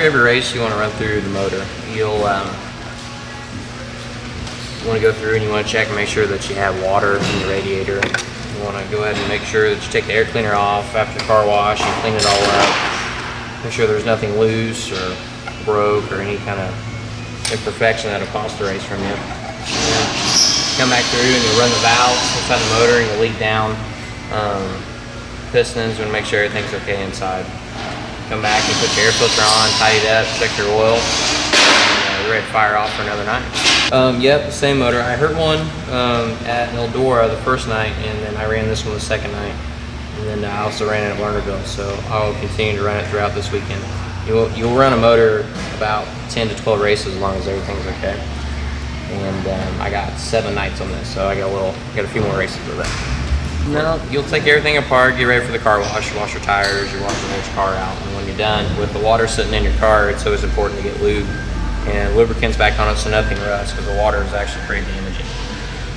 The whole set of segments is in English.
every race, you want to run through the motor. You'll you want to go through and you want to check and make sure that you have water in your radiator. You want to go ahead and make sure that you take the air cleaner off after the car wash and clean it all up. Make sure there's nothing loose or broke or any kind of imperfection that'll cost the race from you. Come back through and you'll run the valves inside the motor and you'll leak down pistons and make sure everything's okay inside. Come back and put your air filter on, tidy it up, check your oil, and you're ready to fire off for another night. Yep, the same motor. I hurt one at Eldora the first night, and then I ran this one the second night. And then I also ran it at Lernerville, so I'll continue to run it throughout this weekend. You'll run a motor about 10 to 12 races as long as everything's okay. And I got 7 nights on this, so I got a few more races with it. No, you'll take everything apart, get ready for the car wash, wash your tires, you wash the whole car out, and when you're done, with the water sitting in your car, it's always important to get lube and lubricants back on it so nothing rusts, because the water is actually pretty damaging.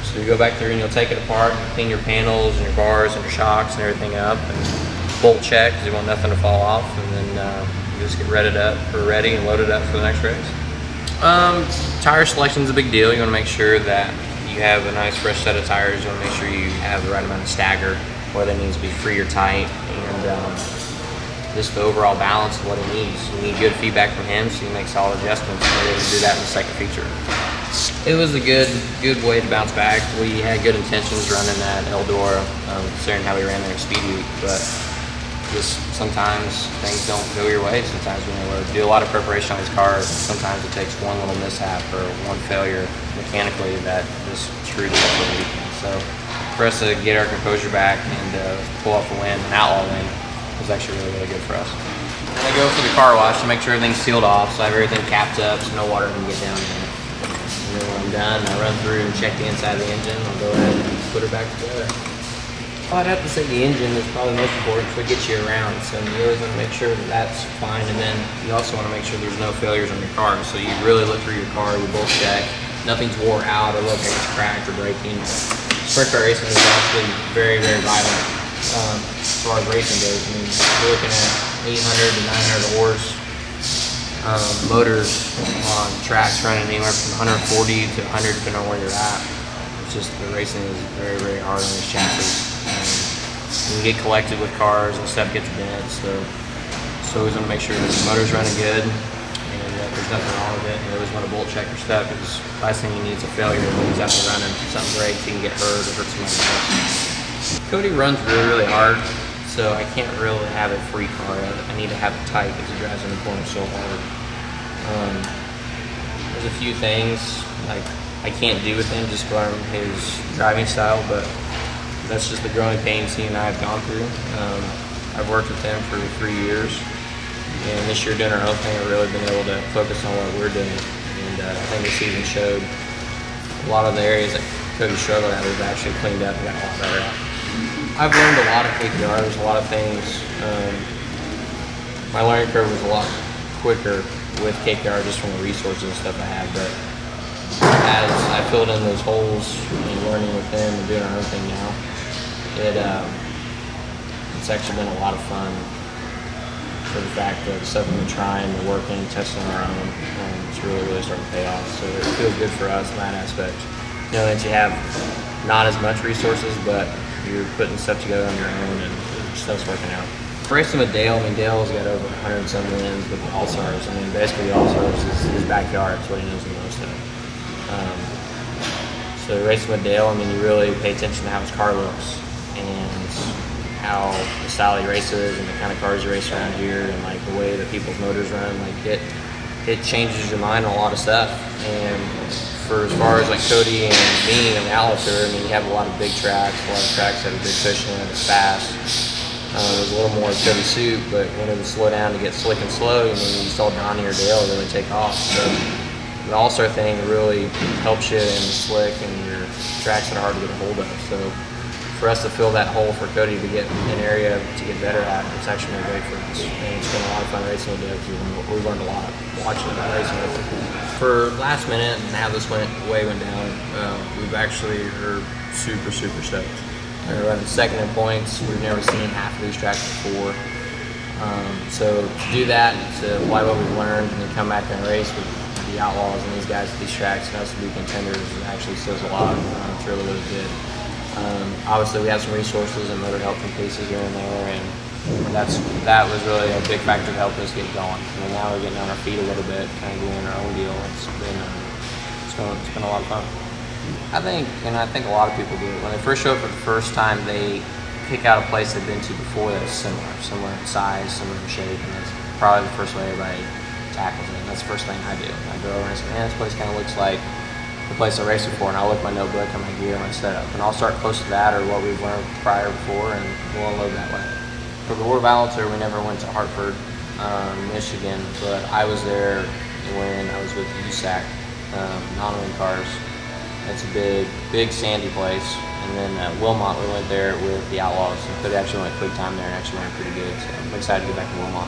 So you go back through and you'll take it apart and clean your panels and your bars and your shocks and everything up, and bolt check because you want nothing to fall off, and then you just get ready and loaded up for the next race. Tire selection is a big deal. You want to make sure that you have a nice fresh set of tires. You want to make sure you have the right amount of stagger, whether it needs to be free or tight, and just the overall balance of what it needs. You need good feedback from him so you make solid adjustments, and we're able to do that in the second feature. It was a good way to bounce back. We had good intentions running that Eldora, considering how we ran there at Speed Week, but just sometimes things don't go your way. Sometimes when we do a lot of preparation on these cars, sometimes it takes one little mishap or one failure mechanically that just screwed it up for the weekend. So for us to get our composure back and pull off a win, an outlaw win, was actually really good for us. And I go for the car wash to make sure everything's sealed off, so I have everything capped up so no water can get down in it. And then when I'm done, I run through and check the inside of the engine. I'll go ahead and put it back together. I'd have to say the engine is probably most important to get you around, so you always want to make sure that that's fine, and then you also want to make sure there's no failures on your car. So you really look through your car, you bolt check, nothing's wore out or look like it's cracked or breaking. Sprint car racing is actually very violent as far as racing goes. I mean, you're looking at 800 to 900 horse motors on tracks running anywhere from 140 to 100 depending on where you're at. It's just the racing is very hard on these chassis. You get collected with cars and stuff gets bent, so always want to make sure that the motor's running good and that there's nothing wrong with it. You always want to bolt check your stuff because the last thing you need is a failure when he's out there running. If something breaks, he can get hurt or hurt somebody else. Cody runs really hard, so I can't really have a free car. I need to have it tight because he drives in the corner so hard. There's a few things like I can't do with him just from his driving style, but that's just the growing pains he and I have gone through. I've worked with him for 3 years, and this year doing our own thing, I've really been able to focus on what we're doing. And I think the season showed a lot of the areas that Cody struggled at, we've actually cleaned up and got a lot better at. I've learned a lot of KPR. There's a lot of things. My learning curve was a lot quicker with KPR just from the resources and stuff I have, but as I filled in those holes and learning with him and doing our own thing now, it's actually been a lot of fun for the fact that the stuff we've been trying, we're working, testing our own, it's really starting to pay off. So it feels good for us in that aspect. You know that you have not as much resources, but you're putting stuff together on your own and stuff's working out. Racing with Dale, I mean, Dale's got over 100 and some wins with the All-Stars. I mean, basically the All-Stars is his backyard. It's what he knows the most of. So racing with Dale, I mean, you really pay attention to how his car looks and how the style he races and the kind of cars you race around here and like the way that people's motors run. Like it changes your mind on a lot of stuff. And for as far as like Cody and me and Alistair, I mean, you have a lot of big tracks, a lot of tracks that have a big cushion, it's fast. It was a little more Cody suit, but when it would slow down to get slick and slow, I mean, you saw Donnie or Dale really take off. So the All-Star thing really helps you in the slick and your tracks that are hard to get a hold of. So for us to fill that hole for Cody to get an area to get better at, it's actually been great for us. And it's been a lot of fun racing with Dale. We've learned a lot watching him racing with him. For last minute and how this went down, we've actually are super stoked. We're running second in points. We've never seen half of these tracks before. So to do that, to apply what we've learned, and then come back and race with the Outlaws and these guys at these tracks, and us to be contenders, it actually says a lot. It's really, really good. Obviously, we have some resources and motor help from pieces here and there, and that was really a big factor to help us get going. I mean, now we're getting on our feet a little bit, kind of doing our own deal. It's been a lot of fun. I think a lot of people do it. When they first show up for the first time, they pick out a place they've been to before that's similar in size, similar in shape, and that's probably the first way everybody tackles it. And that's the first thing I do. I go over and say, man, this place kind of looks like the place I raced before, and I'll look at my notebook and my gear and my setup, and I'll start close to that or what we've learned prior before, and we'll unload that way. For the War Balancer, we never went to Hartford, Michigan, but I was there when I was with USAC, non-wing cars. It's a big sandy place. And then Wilmot, we went there with the Outlaws, and Cody actually went quick time there and actually ran pretty good. So I'm excited to get back to Wilmot.